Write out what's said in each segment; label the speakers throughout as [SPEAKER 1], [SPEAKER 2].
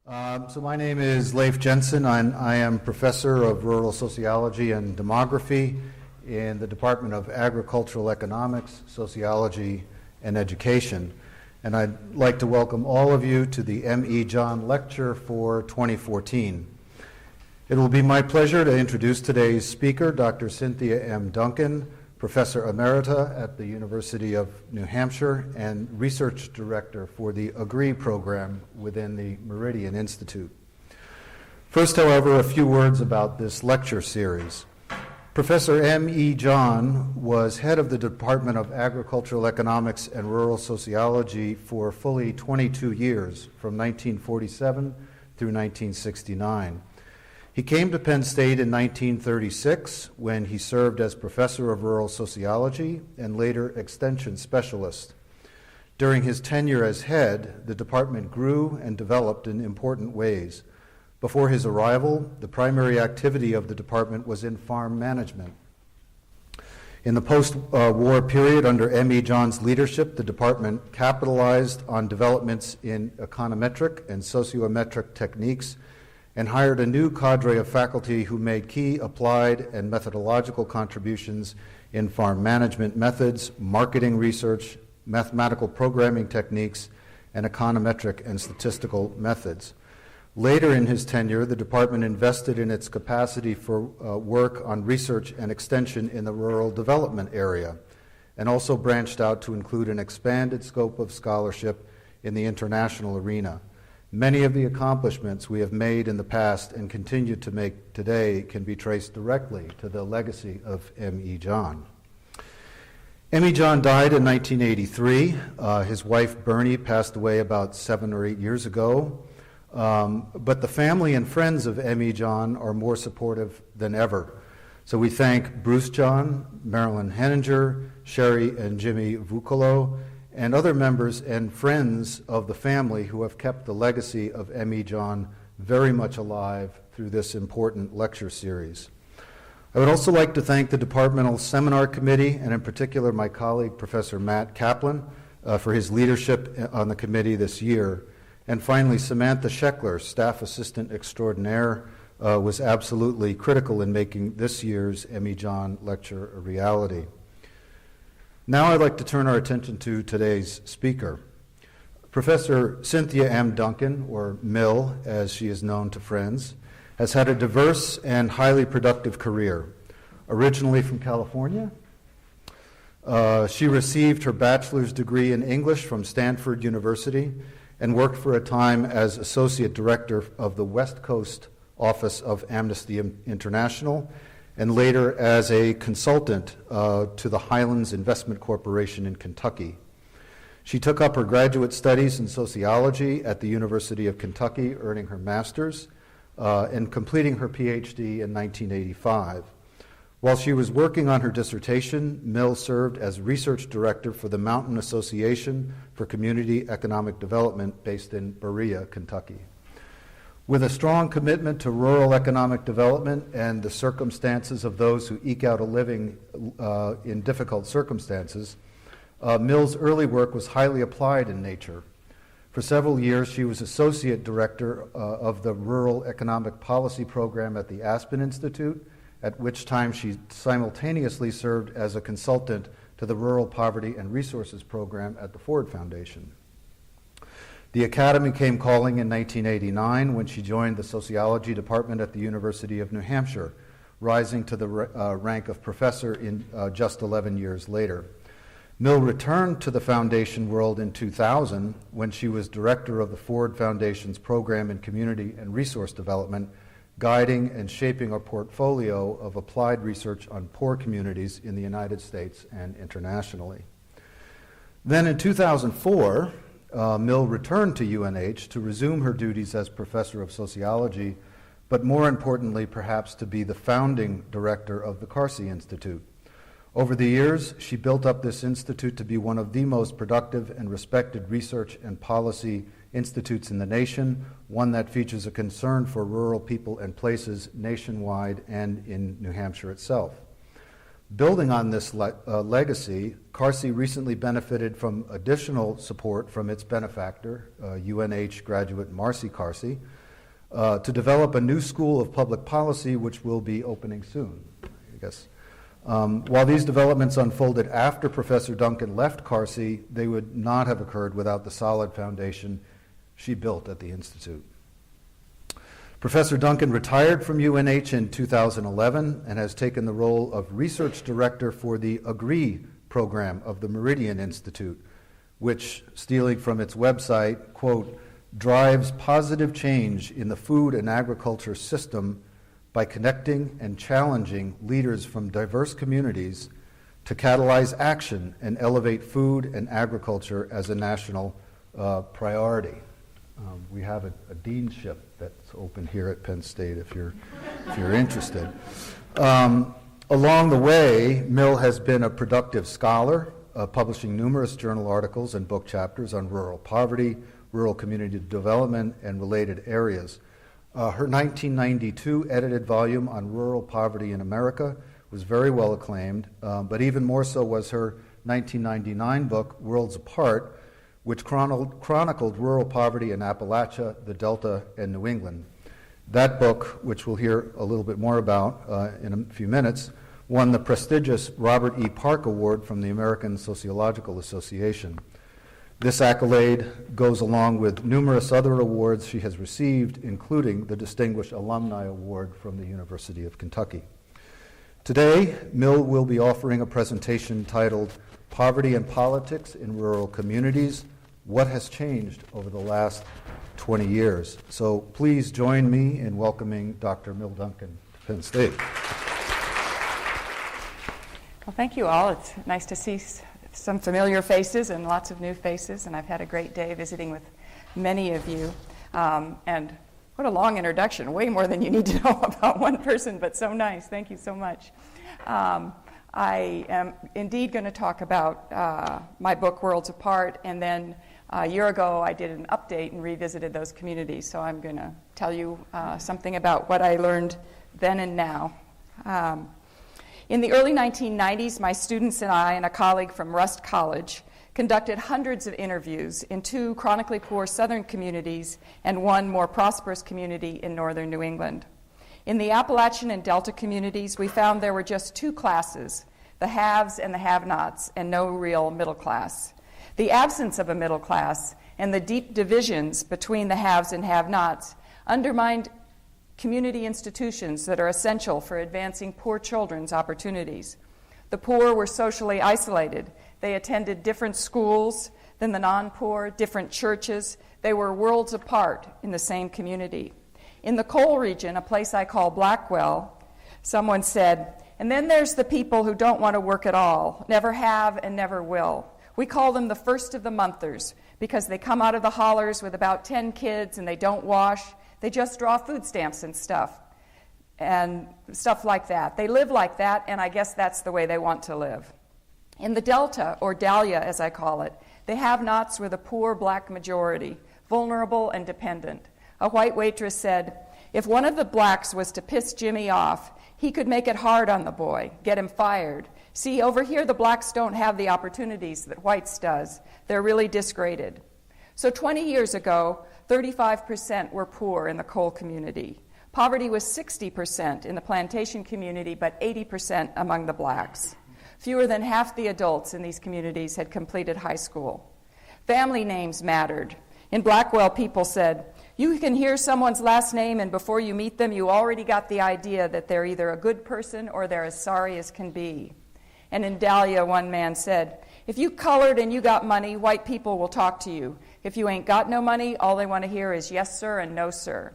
[SPEAKER 1] So my name is Leif Jensen. I am professor of rural sociology and demography in the Department of Agricultural Economics, Sociology, and Education. And I'd like to welcome all of you to the M.E. John Lecture for 2014. It will be my pleasure to introduce today's speaker, Dr. Cynthia M. Duncan, Professor Emerita at the University of New Hampshire and Research Director for the AGREE program within the Meridian Institute. First, however, a few words about this lecture series. Professor M.E. John was head of the Department of Agricultural Economics and Rural Sociology for fully 22 years, from 1947 through 1969. He came to Penn State in 1936 when he served as professor of rural sociology and later extension specialist. During his tenure as head, the department grew and developed in important ways. Before his arrival, the primary activity of the department was in farm management. In the post-war period under M.E. John's leadership, the department capitalized on developments in econometric and sociometric techniques and hired a new cadre of faculty who made key applied and methodological contributions in farm management methods, marketing research, mathematical programming techniques, and econometric and statistical methods. Later in his tenure, the department invested in its capacity for work on research and extension in the rural development area, and also branched out to include an expanded scope of scholarship in the international arena. Many of the accomplishments we have made in the past and continue to make today can be traced directly to the legacy of M.E. John. M.E. John died in 1983. His wife, Bernie, passed away about 7 or 8 years ago. But the family and friends of M.E. John are more supportive than ever. So we thank Bruce John, Marilyn Henninger, Sherry and Jimmy Vucolo, and other members and friends of the family who have kept the legacy of M.E. John very much alive through this important lecture series. I would also like to thank the Departmental Seminar Committee, and in particular my colleague, Professor Matt Kaplan, for his leadership on the committee this year. And finally, Samantha Scheckler, Staff Assistant Extraordinaire, was absolutely critical in making this year's M.E. John Lecture a reality. Now I'd like to turn our attention to today's speaker. Professor Cynthia M. Duncan, or Mill as she is known to friends, has had a diverse and highly productive career. Originally from California, she received her bachelor's degree in English from Stanford University and worked for a time as Associate Director of the West Coast Office of Amnesty International, and later as a consultant to the Highlands Investment Corporation in Kentucky. She took up her graduate studies in sociology at the University of Kentucky, earning her master's and completing her PhD in 1985. While she was working on her dissertation, Mill served as research director for the Mountain Association for Community Economic Development based in Berea, Kentucky. With a strong commitment to rural economic development and the circumstances of those who eke out a living in difficult circumstances, Mill's early work was highly applied in nature. For several years, she was Associate Director of the Rural Economic Policy Program at the Aspen Institute, at which time she simultaneously served as a consultant to the Rural Poverty and Resources Program at the Ford Foundation. The Academy came calling in 1989 when she joined the Sociology Department at the University of New Hampshire, rising to the rank of professor in just 11 years later. Mill returned to the foundation world in 2000 when she was director of the Ford Foundation's program in community and resource development, guiding and shaping a portfolio of applied research on poor communities in the United States and internationally. Then in 2004, Mill returned to UNH to resume her duties as professor of sociology, but more importantly, perhaps, to be the founding director of the Carsey Institute. Over the years, she built up this institute to be one of the most productive and respected research and policy institutes in the nation, one that features a concern for rural people and places nationwide and in New Hampshire itself. Building on this legacy, CARSI recently benefited from additional support from its benefactor, UNH graduate Marcy CARSI, to develop a new school of public policy which will be opening soon, I guess. While these developments unfolded after Professor Duncan left CARSI, they would not have occurred without the solid foundation she built at the Institute. Professor Duncan retired from UNH in 2011 and has taken the role of research director for the AGREE program of the Meridian Institute, which, stealing from its website, quote, drives positive change in the food and agriculture system by connecting and challenging leaders from diverse communities to catalyze action and elevate food and agriculture as a national priority. We have a deanship that's open here at Penn State if you're interested. Along the way, Mill has been a productive scholar, publishing numerous journal articles and book chapters on rural poverty, rural community development, and related areas. Her 1992 edited volume on rural poverty in America was very well acclaimed, but even more so was her 1999 book, Worlds Apart, which chronicled rural poverty in Appalachia, the Delta, and New England. That book, which we'll hear a little bit more about in a few minutes, won the prestigious Robert E. Park Award from the American Sociological Association. This accolade goes along with numerous other awards she has received, including the Distinguished Alumni Award from the University of Kentucky. Today, Mill will be offering a presentation titled Poverty and Politics in Rural Communities, What Has Changed Over the Last 20 Years. So please join me in welcoming Dr. Mill Duncan to Penn State.
[SPEAKER 2] Well, thank you all. It's nice to see some familiar faces and lots of new faces, and I've had a great day visiting with many of you. And what a long introduction, way more than you need to know about one person, but so nice. Thank you so much. I am indeed going to talk about my book, Worlds Apart, and then a year ago I did an update and revisited those communities, so I'm going to tell you something about what I learned then and now. In the early 1990s, my students and I and a colleague from Rust College conducted hundreds of interviews in 2 chronically poor southern communities and 1 more prosperous community in northern New England. In the Appalachian and Delta communities, we found there were just 2 classes, the haves and the have-nots, and no real middle class. The absence of a middle class and the deep divisions between the haves and have-nots undermined community institutions that are essential for advancing poor children's opportunities. The poor were socially isolated. They attended different schools than the non-poor, different churches. They were worlds apart in the same community. In the coal region, a place I call Blackwell, someone said, and then there's the people who don't want to work at all, never have and never will. We call them the first of the monthers because they come out of the hollers with about 10 kids and they don't wash. They just draw food stamps and stuff like that. They live like that, and I guess that's the way they want to live. In the Delta, or Dahlia as I call it, the have-nots were the poor black majority, vulnerable and dependent. A white waitress said, if one of the blacks was to piss Jimmy off, he could make it hard on the boy, get him fired. See, over here the blacks don't have the opportunities that whites does. They're really disgraded. So 20 years ago, 35% were poor in the coal community. Poverty was 60% in the plantation community, but 80% among the blacks. Fewer than half the adults in these communities had completed high school. Family names mattered. In Blackwell, people said, you can hear someone's last name, and before you meet them, you already got the idea that they're either a good person or they're as sorry as can be. And in Dahlia, one man said, if you colored and you got money, white people will talk to you. If you ain't got no money, all they want to hear is yes, sir, and no, sir.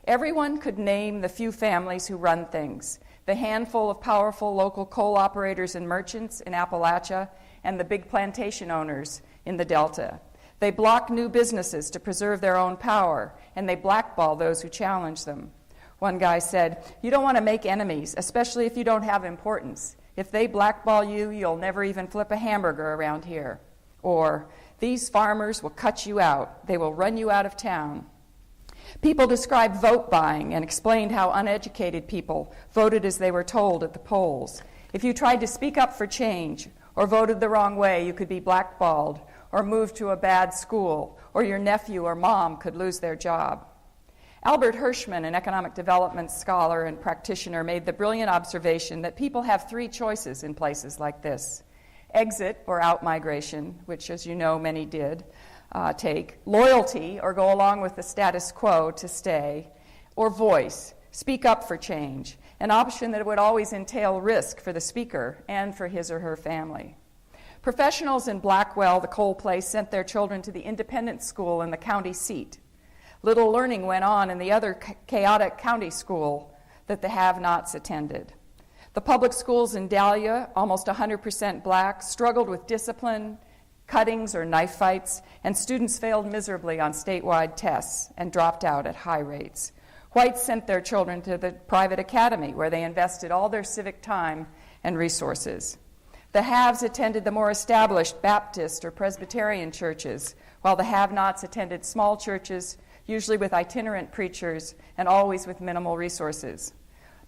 [SPEAKER 2] Everyone could name the few families who run things, the handful of powerful local coal operators and merchants in Appalachia, and the big plantation owners in the Delta. They block new businesses to preserve their own power, and they blackball those who challenge them. One guy said, you don't want to make enemies, especially if you don't have importance. If they blackball you, you'll never even flip a hamburger around here. Or, these farmers will cut you out. They will run you out of town. People described vote buying and explained how uneducated people voted as they were told at the polls. If you tried to speak up for change or voted the wrong way, you could be blackballed or moved to a bad school, or your nephew or mom could lose their job. Albert Hirschman, an economic development scholar and practitioner, made the brilliant observation that people have three choices in places like this: exit or out-migration, which, as you know, many did take; loyalty, or go along with the status quo to stay; or voice, speak up for change, an option that would always entail risk for the speaker and for his or her family. Professionals in Blackwell, the coal place, sent their children to the independent school in the county seat. Little learning went on in the other chaotic county school that the have-nots attended. The public schools in Dahlia, almost 100% black, struggled with discipline, cuttings or knife fights, and students failed miserably on statewide tests and dropped out at high rates. Whites sent their children to the private academy, where they invested all their civic time and resources. The haves attended the more established Baptist or Presbyterian churches, while the have-nots attended small churches, usually with itinerant preachers and always with minimal resources.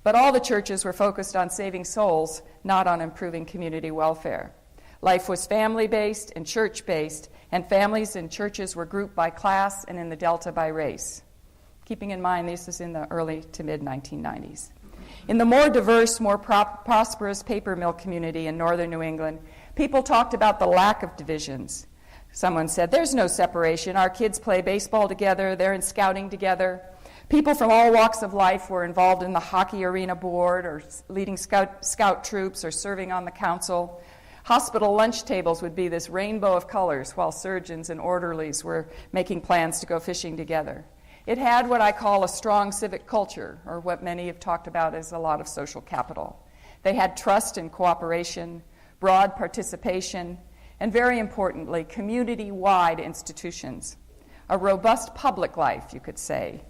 [SPEAKER 2] But all the churches were focused on saving souls, not on improving community welfare. Life was family-based and church-based, and families and churches were grouped by class and in the Delta by race. Keeping in mind this is in the early to mid-1990s. In the more diverse, more prosperous paper mill community in northern New England, people talked about the lack of divisions. Someone said, "There's no separation. Our kids play baseball together. They're in scouting together." People from all walks of life were involved in the hockey arena board or leading scout troops or serving on the council. Hospital lunch tables would be this rainbow of colors while surgeons and orderlies were making plans to go fishing together. It had what I call a strong civic culture, or what many have talked about as a lot of social capital. They had trust and cooperation, broad participation, and very importantly, community-wide institutions. A robust public life, you could say,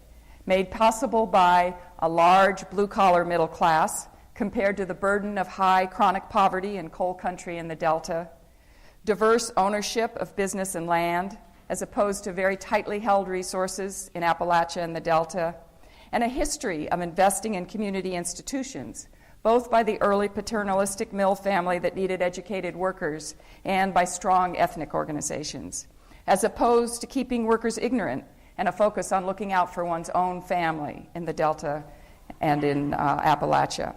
[SPEAKER 2] made possible by a large blue-collar middle class compared to the burden of high chronic poverty in coal country in the Delta, diverse ownership of business and land, as opposed to very tightly held resources in Appalachia and the Delta, and a history of investing in community institutions, both by the early paternalistic mill family that needed educated workers and by strong ethnic organizations, as opposed to keeping workers ignorant and a focus on looking out for one's own family in the Delta and in Appalachia.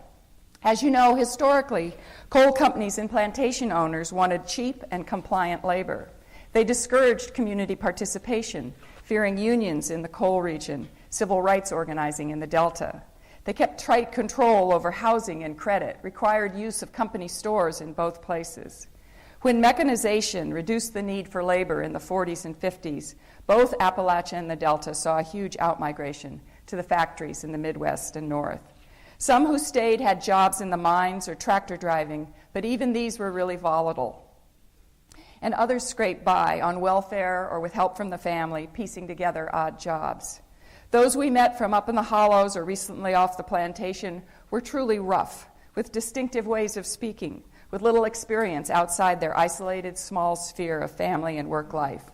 [SPEAKER 2] As you know, historically, coal companies and plantation owners wanted cheap and compliant labor. They discouraged community participation, fearing unions in the coal region, civil rights organizing in the Delta. They kept tight control over housing and credit, required use of company stores in both places. When mechanization reduced the need for labor in the 40s and 50s, both Appalachia and the Delta saw a huge outmigration to the factories in the Midwest and North. Some who stayed had jobs in the mines or tractor driving, but even these were really volatile. And others scraped by on welfare or with help from the family, piecing together odd jobs. Those we met from up in the hollows or recently off the plantation were truly rough, with distinctive ways of speaking, with little experience outside their isolated small sphere of family and work life.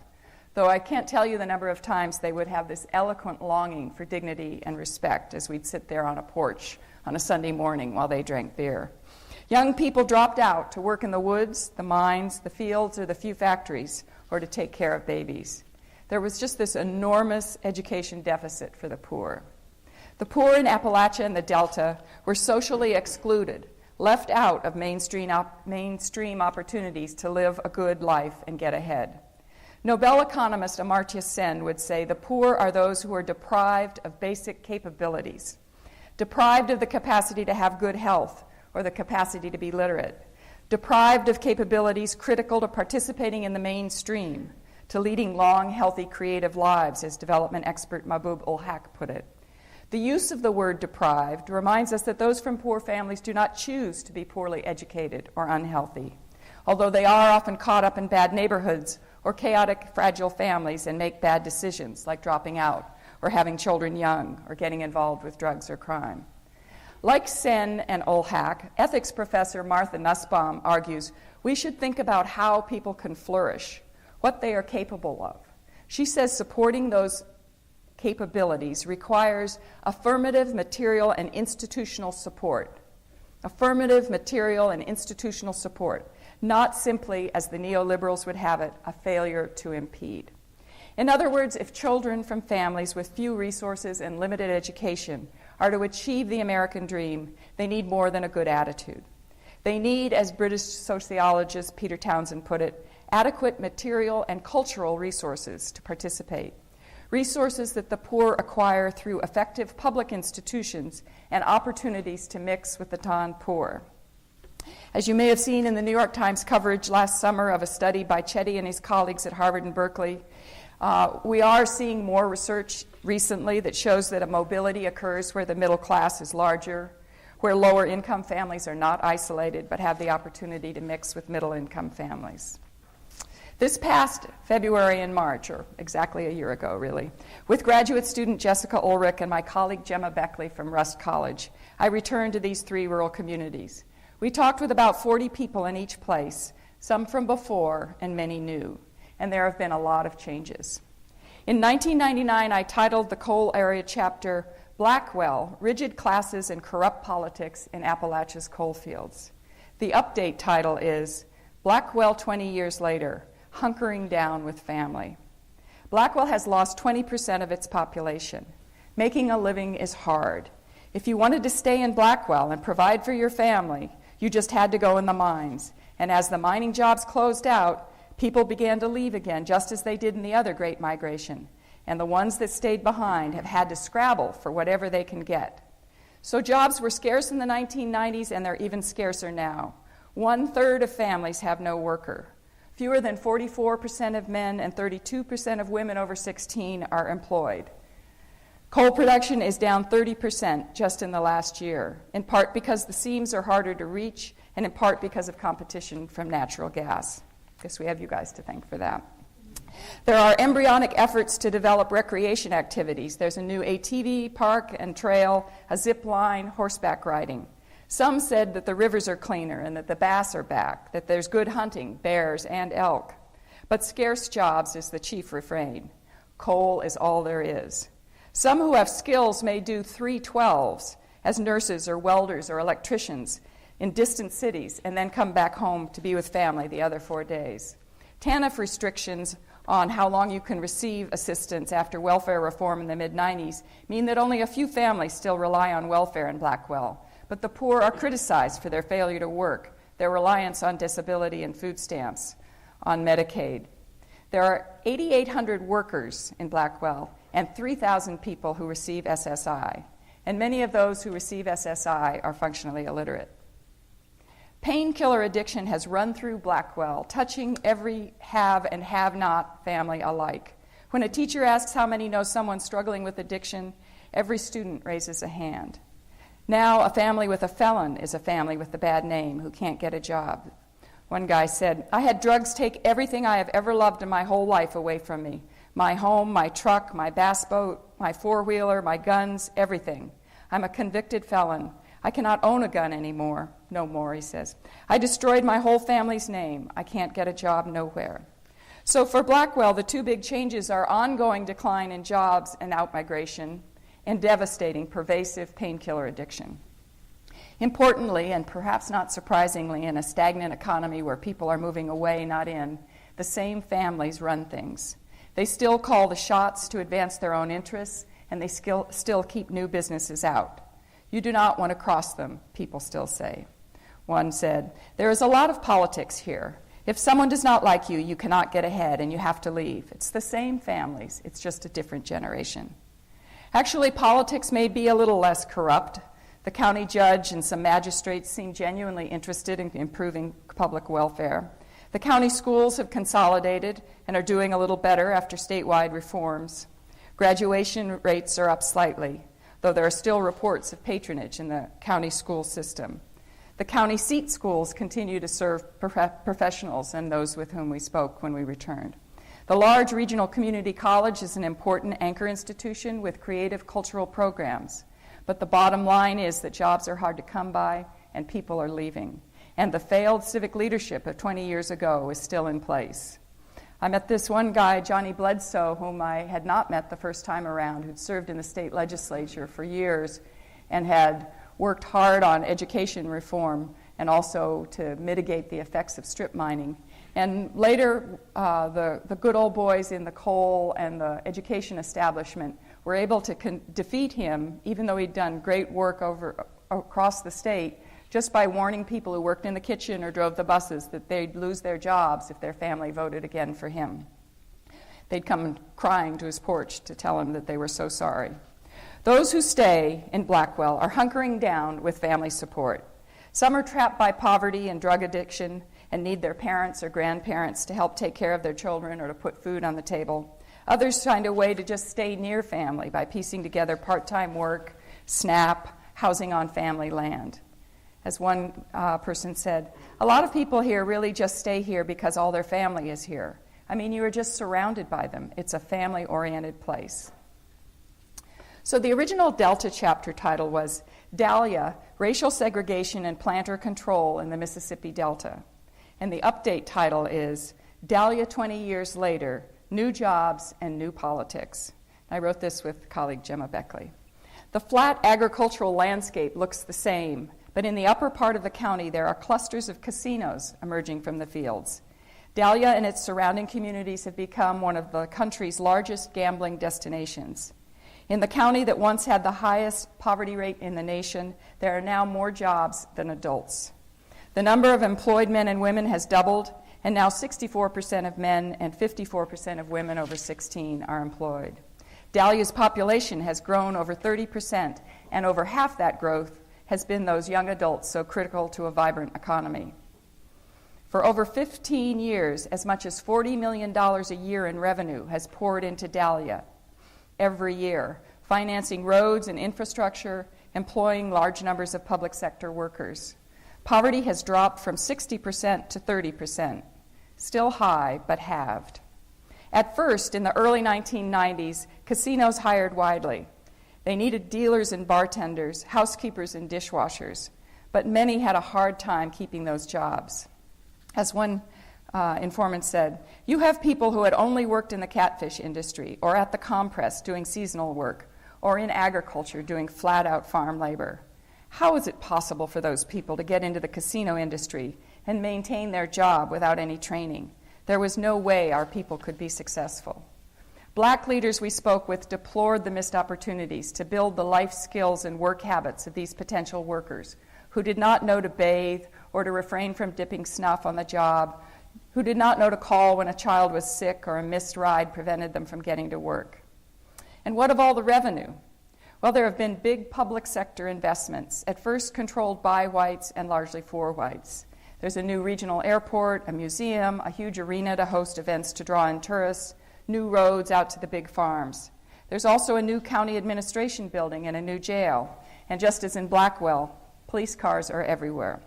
[SPEAKER 2] Though I can't tell you the number of times they would have this eloquent longing for dignity and respect as we'd sit there on a porch on a Sunday morning while they drank beer. Young people dropped out to work in the woods, the mines, the fields, or the few factories, or to take care of babies. There was just this enormous education deficit for the poor. The poor in Appalachia and the Delta were socially excluded, left out of mainstream opportunities to live a good life and get ahead. Nobel economist Amartya Sen would say the poor are those who are deprived of basic capabilities, deprived of the capacity to have good health or the capacity to be literate, deprived of capabilities critical to participating in the mainstream, to leading long, healthy, creative lives, as development expert Mahbub ul Haq put it. The use of the word deprived reminds us that those from poor families do not choose to be poorly educated or unhealthy, although they are often caught up in bad neighborhoods or chaotic, fragile families and make bad decisions like dropping out or having children young or getting involved with drugs or crime. Like Sen and ul Haq, ethics professor Martha Nussbaum argues we should think about how people can flourish, what they are capable of. She says supporting those capabilities requires affirmative material and institutional support. Affirmative material and institutional support, not simply, as the neoliberals would have it, a failure to impede. In other words, if children from families with few resources and limited education are to achieve the American dream, they need more than a good attitude. They need, as British sociologist Peter Townsend put it, adequate material and cultural resources to participate. Resources that the poor acquire through effective public institutions and opportunities to mix with the non-poor. As you may have seen in the New York Times coverage last summer of a study by Chetty and his colleagues at Harvard and Berkeley, we are seeing more research recently that shows that a mobility occurs where the middle class is larger, where lower income families are not isolated but have the opportunity to mix with middle income families. This past February and March, or exactly a year ago really, with graduate student Jessica Ulrich and my colleague Gemma Beckley from Rust College, I returned to these 3 rural communities. We talked with about 40 people in each place, some from before and many new, and there have been a lot of changes. In 1999, I titled the coal area chapter, Blackwell, Rigid Classes and Corrupt Politics in Appalachia's Coal Fields. The update title is Blackwell 20 Years Later, Hunkering Down with Family. Blackwell has lost 20% of its population. Making a living is hard. If you wanted to stay in Blackwell and provide for your family, you just had to go in the mines. And as the mining jobs closed out, people began to leave again, just as they did in the other Great Migration. And the ones that stayed behind have had to scrabble for whatever they can get. So jobs were scarce in the 1990s, and they're even scarcer now. 1/3 of families have no worker. Fewer than 44% of men and 32% of women over 16 are employed. Coal production is down 30% just in the last year, in part because the seams are harder to reach, and in part because of competition from natural gas. I guess we have you guys to thank for that. There are embryonic efforts to develop recreation activities. There's a new ATV park and trail, a zip line, horseback riding. Some said that the rivers are cleaner and that the bass are back, that there's good hunting, bears and elk. But scarce jobs is the chief refrain. Coal is all there is. Some who have skills may do 3/12s as nurses or welders or electricians in distant cities and then come back home to be with family the other 4 days. TANF restrictions on how long you can receive assistance after welfare reform in the mid-90s mean that only a few families still rely on welfare in Blackwell. But the poor are criticized for their failure to work, their reliance on disability and food stamps, on Medicaid. There are 8,800 workers in Blackwell and 3,000 people who receive SSI, and many of those who receive SSI are functionally illiterate. Painkiller addiction has run through Blackwell, touching every have and have-not family alike. When a teacher asks how many know someone struggling with addiction, every student raises a hand. Now, a family with a felon is a family with a bad name who can't get a job. One guy said, "I had drugs take everything I have ever loved in my whole life away from me. My home, my truck, my bass boat, my four-wheeler, my guns, everything. I'm a convicted felon. I cannot own a gun anymore." No more, he says. "I destroyed my whole family's name. I can't get a job nowhere." So for Blackwell, the 2 big changes are ongoing decline in jobs and outmigration, and devastating, pervasive painkiller addiction. Importantly, and perhaps not surprisingly, in a stagnant economy where people are moving away, not in, the same families run things. They still call the shots to advance their own interests, and they still keep new businesses out. You do not want to cross them, people still say. One said, "There is a lot of politics here. If someone does not like you, you cannot get ahead and you have to leave. It's the same families, it's just a different generation." Actually, politics may be a little less corrupt. The county judge and some magistrates seem genuinely interested in improving public welfare. The county schools have consolidated and are doing a little better after statewide reforms. Graduation rates are up slightly, though there are still reports of patronage in the county school system. The county seat schools continue to serve professionals and those with whom we spoke when we returned. The large regional community college is an important anchor institution with creative cultural programs. But the bottom line is that jobs are hard to come by and people are leaving. And the failed civic leadership of 20 years ago is still in place. I met this one guy, Johnny Bledsoe, whom I had not met the first time around, who'd served in the state legislature for years and had worked hard on education reform and also to mitigate the effects of strip mining. And later, the good old boys in the coal and the education establishment were able to defeat him, even though he'd done great work across the state, just by warning people who worked in the kitchen or drove the buses that they'd lose their jobs if their family voted again for him. They'd come crying to his porch to tell him that they were so sorry. Those who stay in Blackwell are hunkering down with family support. Some are trapped by poverty and drug addiction and need their parents or grandparents to help take care of their children or to put food on the table. Others find a way to just stay near family by piecing together part-time work, SNAP, housing on family land. As one person said, a lot of people here really just stay here because all their family is here. I mean, you are just surrounded by them. It's a family-oriented place. So the original Delta chapter title was Dahlia, Racial Segregation and Planter Control in the Mississippi Delta. And the update title is Dahlia 20 Years Later, New Jobs and New Politics. I wrote this with colleague Gemma Beckley. The flat agricultural landscape looks the same, but in the upper part of the county there are clusters of casinos emerging from the fields. Dahlia and its surrounding communities have become one of the country's largest gambling destinations. In the county that once had the highest poverty rate in the nation, there are now more jobs than adults. The number of employed men and women has doubled, and now 64% of men and 54% of women over 16 are employed. Dahlia's population has grown over 30%, and over half that growth has been those young adults so critical to a vibrant economy. For over 15 years, as much as $40 million a year in revenue has poured into Dahlia every year, financing roads and infrastructure, employing large numbers of public sector workers. Poverty has dropped from 60% to 30%, still high, but halved. At first, in the early 1990s, casinos hired widely. They needed dealers and bartenders, housekeepers and dishwashers, but many had a hard time keeping those jobs. As one informant said, you have people who had only worked in the catfish industry or at the compress doing seasonal work or in agriculture doing flat-out farm labor. How is it possible for those people to get into the casino industry and maintain their job without any training? There was no way our people could be successful. Black leaders we spoke with deplored the missed opportunities to build the life skills and work habits of these potential workers who did not know to bathe or to refrain from dipping snuff on the job, who did not know to call when a child was sick or a missed ride prevented them from getting to work. And what of all the revenue? Well, there have been big public sector investments, at first controlled by whites and largely for whites. There's a new regional airport, a museum, a huge arena to host events to draw in tourists, new roads out to the big farms. There's also a new county administration building and a new jail. And just as in Blackwell, police cars are everywhere.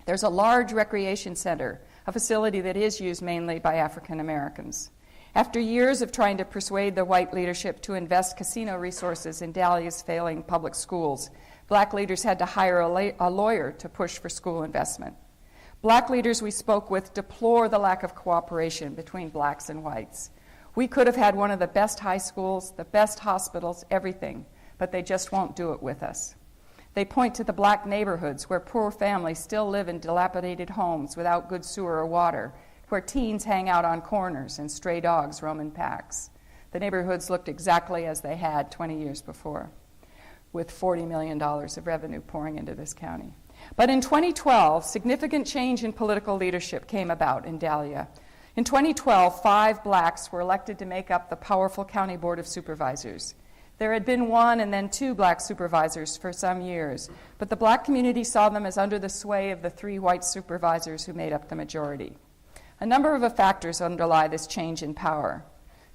[SPEAKER 2] There's a large recreation center, a facility that is used mainly by African Americans. After years of trying to persuade the white leadership to invest casino resources in Dahlia's failing public schools, black leaders had to hire a lawyer to push for school investment. Black leaders we spoke with deplore the lack of cooperation between blacks and whites. We could have had one of the best high schools, the best hospitals, everything, but they just won't do it with us. They point to the black neighborhoods where poor families still live in dilapidated homes without good sewer or water, where teens hang out on corners and stray dogs roam in packs. The neighborhoods looked exactly as they had 20 years before, with $40 million of revenue pouring into this county. But in 2012, significant change in political leadership came about in Dahlia. In 2012, 5 blacks were elected to make up the powerful County Board of Supervisors. There had been 1 and then 2 black supervisors for some years, but the black community saw them as under the sway of the 3 white supervisors who made up the majority. A number of factors underlie this change in power.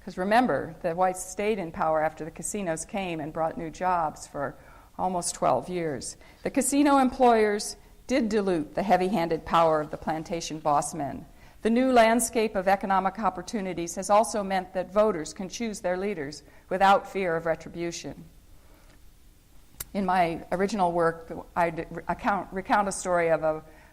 [SPEAKER 2] Because remember, the whites stayed in power after the casinos came and brought new jobs for almost 12 years. The casino employers did dilute the heavy-handed power of the plantation boss men. The new landscape of economic opportunities has also meant that voters can choose their leaders without fear of retribution. In my original work, I recount a story of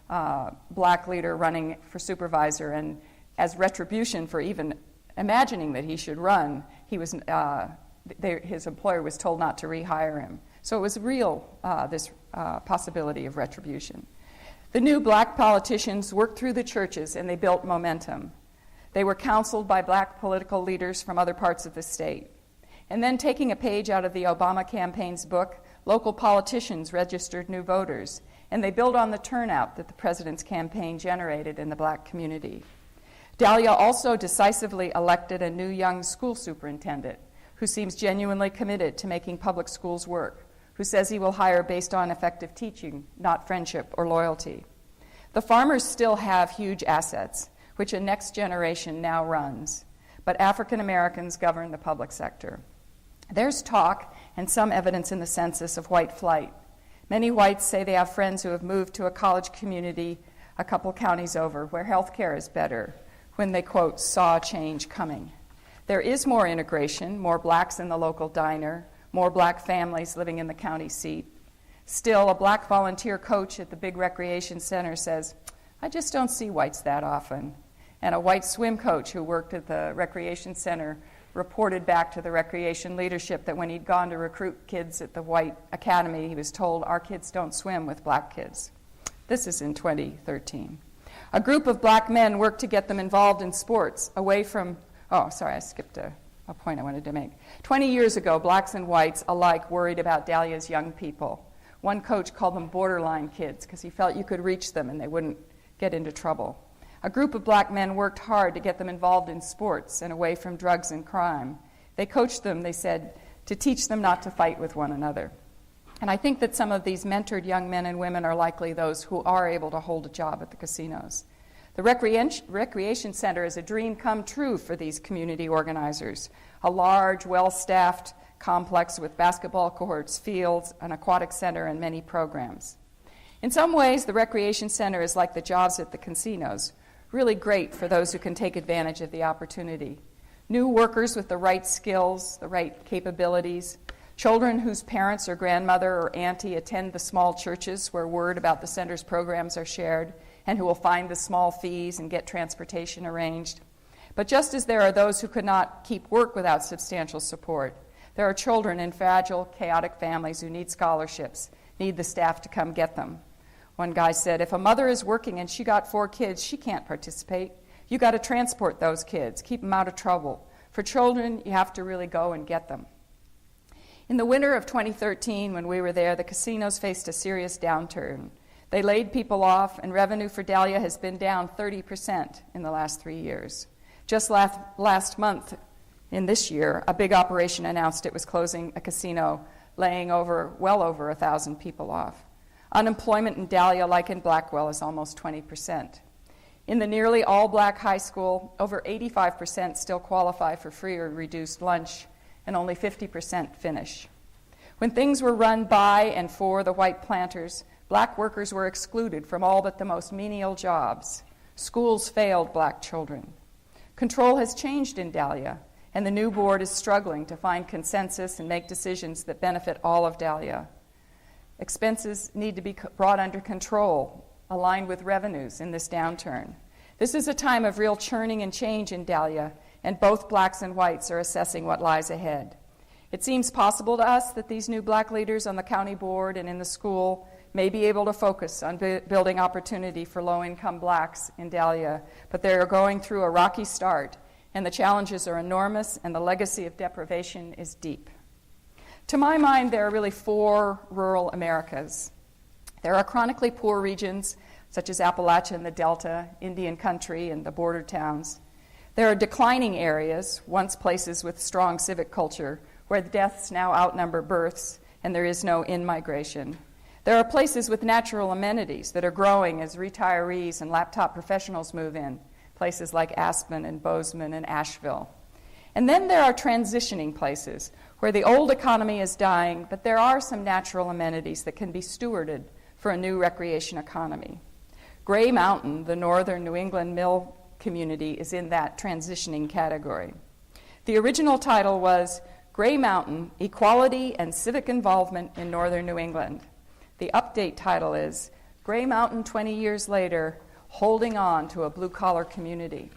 [SPEAKER 2] a black leader running for supervisor, and as retribution for even imagining that he should run, his employer was told not to rehire him. So it was real, this possibility of retribution. The new black politicians worked through the churches and they built momentum. They were counseled by black political leaders from other parts of the state. And then, taking a page out of the Obama campaign's book, local politicians registered new voters, and they built on the turnout that the president's campaign generated in the black community. Dahlia also decisively elected a new young school superintendent who seems genuinely committed to making public schools work, who says he will hire based on effective teaching, not friendship or loyalty. The farmers still have huge assets, which a next generation now runs, but African Americans govern the public sector. There's talk and some evidence in the census of white flight. Many whites say they have friends who have moved to a college community a couple counties over where health care is better, when they, quote, saw change coming. There is more integration, more blacks in the local diner, more black families living in the county seat. Still, a black volunteer coach at the big recreation center says, I just don't see whites that often. And a white swim coach who worked at the recreation center reported back to the recreation leadership that when he'd gone to recruit kids at the white academy, he was told, our kids don't swim with black kids. This is in 2013. A group of black men worked to get them involved in sports away from, I skipped a point I wanted to make. 20 years ago, blacks and whites alike worried about Dahlia's young people. One coach called them borderline kids because he felt you could reach them and they wouldn't get into trouble. A group of black men worked hard to get them involved in sports and away from drugs and crime. They coached them, they said, to teach them not to fight with one another. And I think that some of these mentored young men and women are likely those who are able to hold a job at the casinos. The recreation center is a dream come true for these community organizers. A large, well-staffed complex with basketball courts, fields, an aquatic center, and many programs. In some ways, the recreation center is like the jobs at the casinos, really great for those who can take advantage of the opportunity. New workers with the right skills, the right capabilities, children whose parents or grandmother or auntie attend the small churches where word about the center's programs are shared, and who will find the small fees and get transportation arranged. But just as there are those who could not keep work without substantial support, there are children in fragile, chaotic families who need scholarships, need the staff to come get them. One guy said, if a mother is working and she got 4 kids, she can't participate. You got to transport those kids, keep them out of trouble. For children, you have to really go and get them. In the winter of 2013, when we were there, the casinos faced a serious downturn. They laid people off, and revenue for Dahlia has been down 30% in the last 3 years. Just last month, in this year, a big operation announced it was closing a casino, laying well over 1,000 people off. Unemployment in Dahlia, like in Blackwell, is almost 20%. In the nearly all-black high school, over 85% still qualify for free or reduced lunch, and only 50% finish. When things were run by and for the white planters, black workers were excluded from all but the most menial jobs. Schools failed black children. Control has changed in Dahlia, and the new board is struggling to find consensus and make decisions that benefit all of Dahlia. Expenses need to be brought under control, aligned with revenues in this downturn. This is a time of real churning and change in Dahlia, and both blacks and whites are assessing what lies ahead. It seems possible to us that these new black leaders on the county board and in the school may be able to focus on building opportunity for low-income blacks in Dahlia, but they are going through a rocky start, and the challenges are enormous, and the legacy of deprivation is deep. To my mind, there are really 4 rural Americas. There are chronically poor regions, such as Appalachia and the Delta, Indian country, and the border towns. There are declining areas, once places with strong civic culture, where the deaths now outnumber births, and there is no in-migration. There are places with natural amenities that are growing as retirees and laptop professionals move in, places like Aspen and Bozeman and Asheville. And then there are transitioning places where the old economy is dying, but there are some natural amenities that can be stewarded for a new recreation economy. Gray Mountain, the northern New England mill community, is in that transitioning category. The original title was Gray Mountain, Equality and Civic Involvement in Northern New England. The update title is Gray Mountain 20 Years Later, Holding On to a Blue-Collar Community.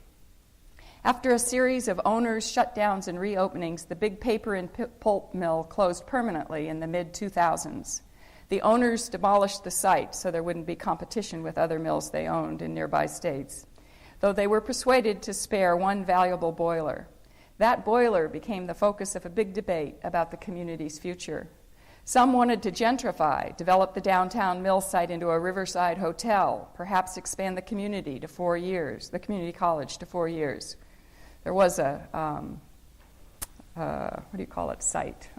[SPEAKER 2] After a series of owners, shutdowns, and reopenings, the big paper and pulp mill closed permanently in the mid-2000s. The owners demolished the site so there wouldn't be competition with other mills they owned in nearby states, though they were persuaded to spare one valuable boiler. That boiler became the focus of a big debate about the community's future. Some wanted to gentrify, develop the downtown mill site into a riverside hotel, perhaps expand the community to 4 years, the community college to 4 years. There was a, site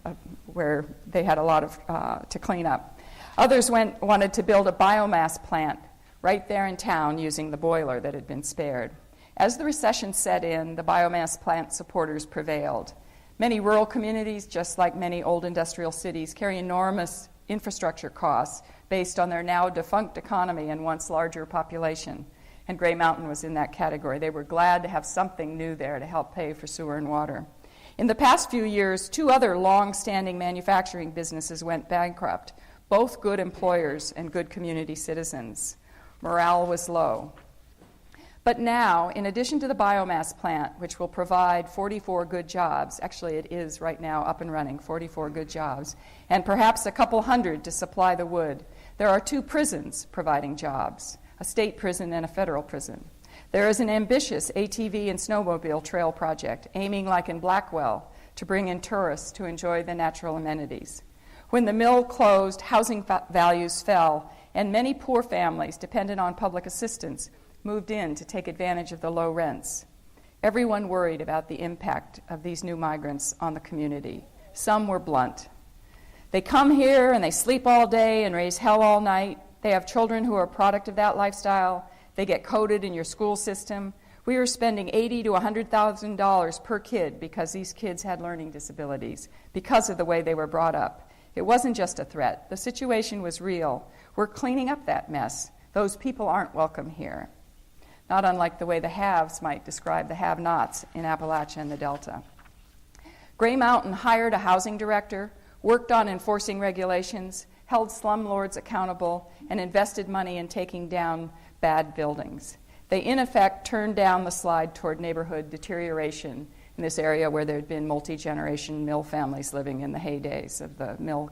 [SPEAKER 2] where they had a lot of to clean up. Others wanted to build a biomass plant right there in town using the boiler that had been spared. As the recession set in, the biomass plant supporters prevailed. Many rural communities, just like many old industrial cities, carry enormous infrastructure costs based on their now defunct economy and once larger population. And Gray Mountain was in that category. They were glad to have something new there to help pay for sewer and water. In the past few years, 2 other long-standing manufacturing businesses went bankrupt, both good employers and good community citizens. Morale was low. But now, in addition to the biomass plant, which will provide 44 good jobs, actually it is right now up and running, 44 good jobs, and perhaps a couple hundred to supply the wood, there are 2 prisons providing jobs, a state prison and a federal prison. There is an ambitious ATV and snowmobile trail project aiming, like in Blackwell, to bring in tourists to enjoy the natural amenities. When the mill closed, housing values fell, and many poor families dependent on public assistance moved in to take advantage of the low rents. Everyone worried about the impact of these new migrants on the community. Some were blunt. They come here and they sleep all day and raise hell all night. They have children who are a product of that lifestyle. They get coded in your school system. We were spending $80,000 to $100,000 per kid because these kids had learning disabilities, because of the way they were brought up. It wasn't just a threat. The situation was real. We're cleaning up that mess. Those people aren't welcome here. Not unlike the way the haves might describe the have-nots in Appalachia and the Delta. Gray Mountain hired a housing director, worked on enforcing regulations, held slumlords accountable, and invested money in taking down bad buildings. They, in effect, turned down the slide toward neighborhood deterioration in this area where there had been multi-generation mill families living in the heydays of the mill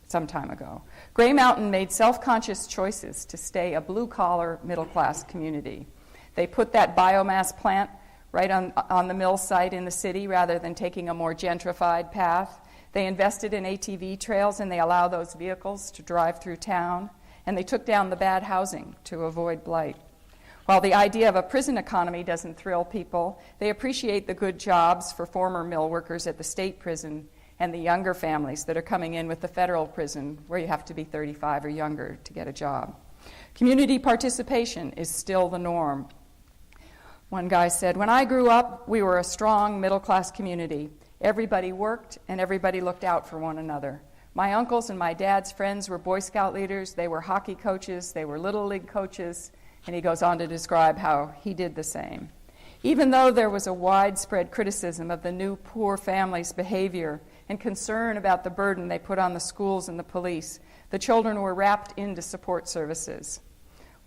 [SPEAKER 2] some time ago. Gray Mountain made self-conscious choices to stay a blue-collar, middle-class community. They put that biomass plant right on the mill site in the city rather than taking a more gentrified path. They invested in ATV trails, and they allow those vehicles to drive through town. And they took down the bad housing to avoid blight. While the idea of a prison economy doesn't thrill people, they appreciate the good jobs for former mill workers at the state prison and the younger families that are coming in with the federal prison, where you have to be 35 or younger to get a job. Community participation is still the norm. One guy said, "When I grew up, we were a strong middle-class community. Everybody worked and everybody looked out for one another. My uncles and my dad's friends were Boy Scout leaders, they were hockey coaches, they were Little League coaches," and he goes on to describe how he did the same. Even though there was a widespread criticism of the new poor families' behavior and concern about the burden they put on the schools and the police, the children were wrapped into support services.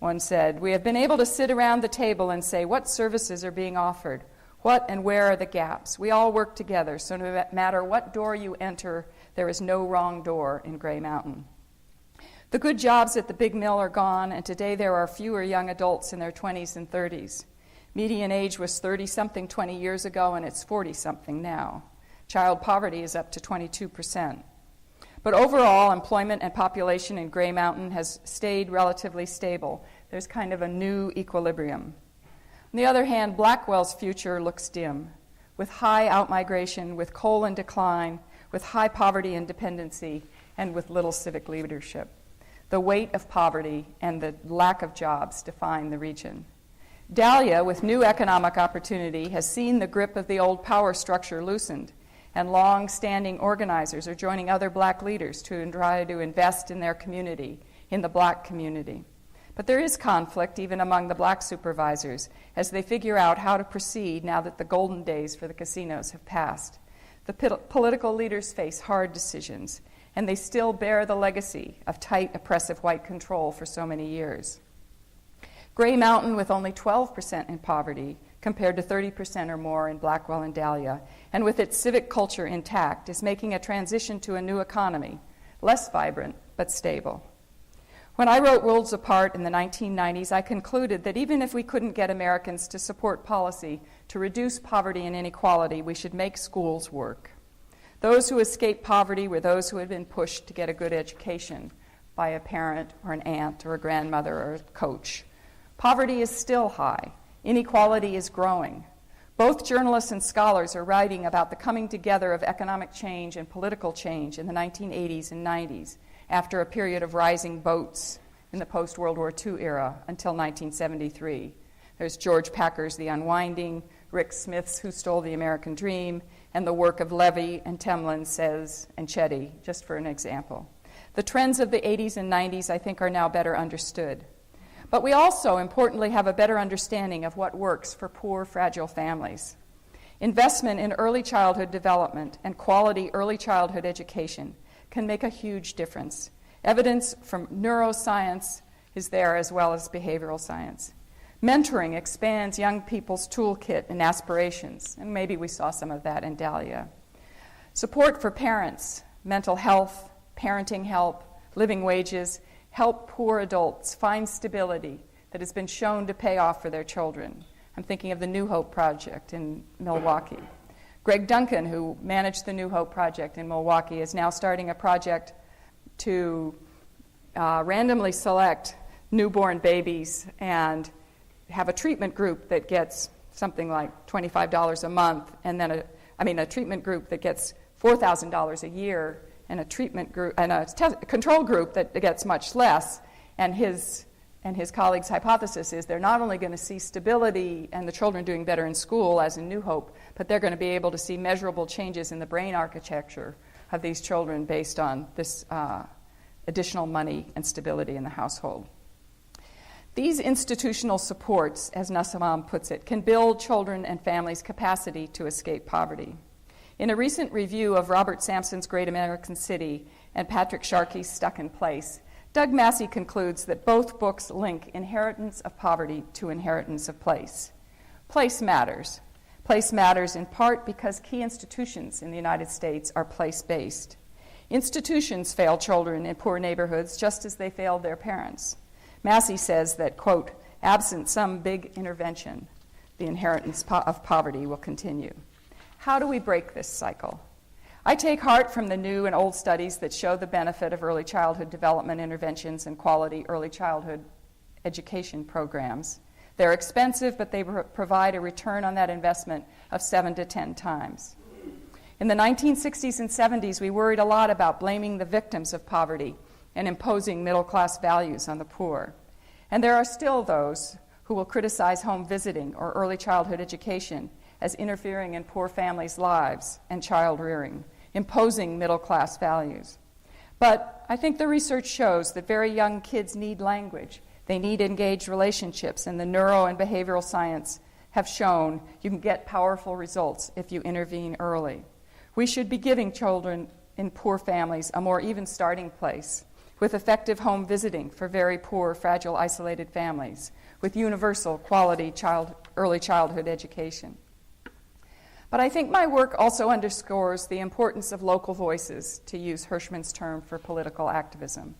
[SPEAKER 2] One said, "We have been able to sit around the table and say, what services are being offered? What and where are the gaps? We all work together, so no matter what door you enter, there is no wrong door in Gray Mountain." The good jobs at the big mill are gone, and today there are fewer young adults in their 20s and 30s. Median age was 30-something 20 years ago, and it's 40-something now. Child poverty is up to 22%. But overall, employment and population in Gray Mountain has stayed relatively stable. There's kind of a new equilibrium. On the other hand, Blackwell's future looks dim, with high outmigration, with coal in decline, with high poverty and dependency, and with little civic leadership. The weight of poverty and the lack of jobs define the region. Dahlia, with new economic opportunity, has seen the grip of the old power structure loosened, and long-standing organizers are joining other black leaders to try to invest in their community, in the black community. But there is conflict even among the black supervisors as they figure out how to proceed now that the golden days for the casinos have passed. The political leaders face hard decisions, and they still bear the legacy of tight, oppressive white control for so many years. Gray Mountain with only 12% in poverty compared to 30% or more in Blackwell and Dahlia, and with its civic culture intact, is making a transition to a new economy, less vibrant but stable. When I wrote Worlds Apart in the 1990s, I concluded that even if we couldn't get Americans to support policy to reduce poverty and inequality, we should make schools work. Those who escaped poverty were those who had been pushed to get a good education by a parent or an aunt or a grandmother or a coach. Poverty is still high. Inequality is growing. Both journalists and scholars are writing about the coming together of economic change and political change in the 1980s and 90s, after a period of rising boats in the post-World War II era until 1973. There's George Packer's The Unwinding, Rick Smith's Who Stole the American Dream, and the work of Levy and Temlin, Says, and Chetty, just for an example. The trends of the 80s and 90s, I think, are now better understood. But we also, importantly, have a better understanding of what works for poor, fragile families. Investment in early childhood development and quality early childhood education can make a huge difference. Evidence from neuroscience is there as well as behavioral science. Mentoring expands young people's toolkit and aspirations, and maybe we saw some of that in Dahlia. Support for parents, mental health, parenting help, living wages, help poor adults find stability that has been shown to pay off for their children. I'm thinking of the New Hope Project in Milwaukee. Greg Duncan, who managed the New Hope Project in Milwaukee, is now starting a project to randomly select newborn babies and have a treatment group that gets something like $25 a month, and then a treatment group that gets $4,000 a year, and a treatment group and a control group that gets much less. And his colleagues' hypothesis is they're not only going to see stability and the children doing better in school, as in New Hope, but they're going to be able to see measurable changes in the brain architecture of these children based on this additional money and stability in the household. These institutional supports, as Nassimam puts it, can build children and families' capacity to escape poverty. In a recent review of Robert Sampson's Great American City and Patrick Sharkey's Stuck in Place, Doug Massey concludes that both books link inheritance of poverty to inheritance of place. Place matters. Place matters in part because key institutions in the United States are place-based. Institutions fail children in poor neighborhoods just as they failed their parents. Massey says that, quote, absent some big intervention, the inheritance of poverty will continue. How do we break this cycle? I take heart from the new and old studies that show the benefit of early childhood development interventions and quality early childhood education programs. They're expensive, but they provide a return on that investment of 7 to 10 times. In the 1960s and 70s, we worried a lot about blaming the victims of poverty and imposing middle-class values on the poor. And there are still those who will criticize home visiting or early childhood education as interfering in poor families' lives and child rearing, imposing middle-class values. But I think the research shows that very young kids need language. They need engaged relationships, and the neuro and behavioral science have shown you can get powerful results if you intervene early. We should be giving children in poor families a more even starting place, with effective home visiting for very poor, fragile, isolated families, with universal quality early childhood education. But I think my work also underscores the importance of local voices, to use Hirschman's term for political activism.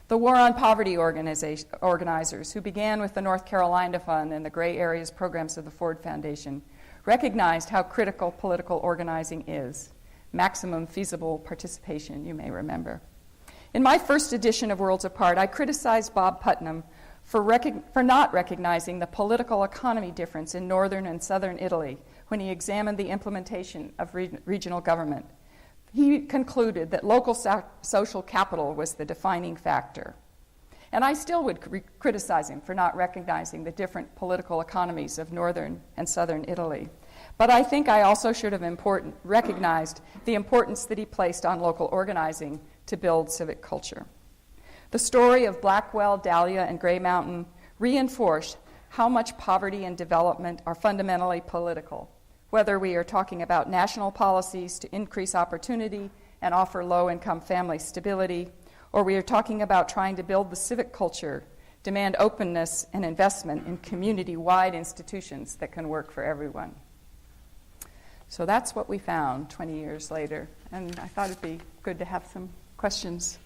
[SPEAKER 2] The War on Poverty organizers, who began with the North Carolina Fund and the Gray Areas programs of the Ford Foundation, recognized how critical political organizing is. Maximum feasible participation, you may remember. In my first edition of Worlds Apart, I criticized Bob Putnam for not recognizing the political economy difference in northern and southern Italy when he examined the implementation of regional government. He concluded that local social capital was the defining factor. And I still would criticize him for not recognizing the different political economies of northern and southern Italy. But I think I also should have recognized the importance that he placed on local organizing to build civic culture. The story of Blackwell, Dahlia, and Gray Mountain reinforced how much poverty and development are fundamentally political, whether we are talking about national policies to increase opportunity and offer low-income family stability, or we are talking about trying to build the civic culture demand openness and investment in community-wide institutions that can work for everyone. So that's what we found 20 years later, and I thought it'd be good to have some questions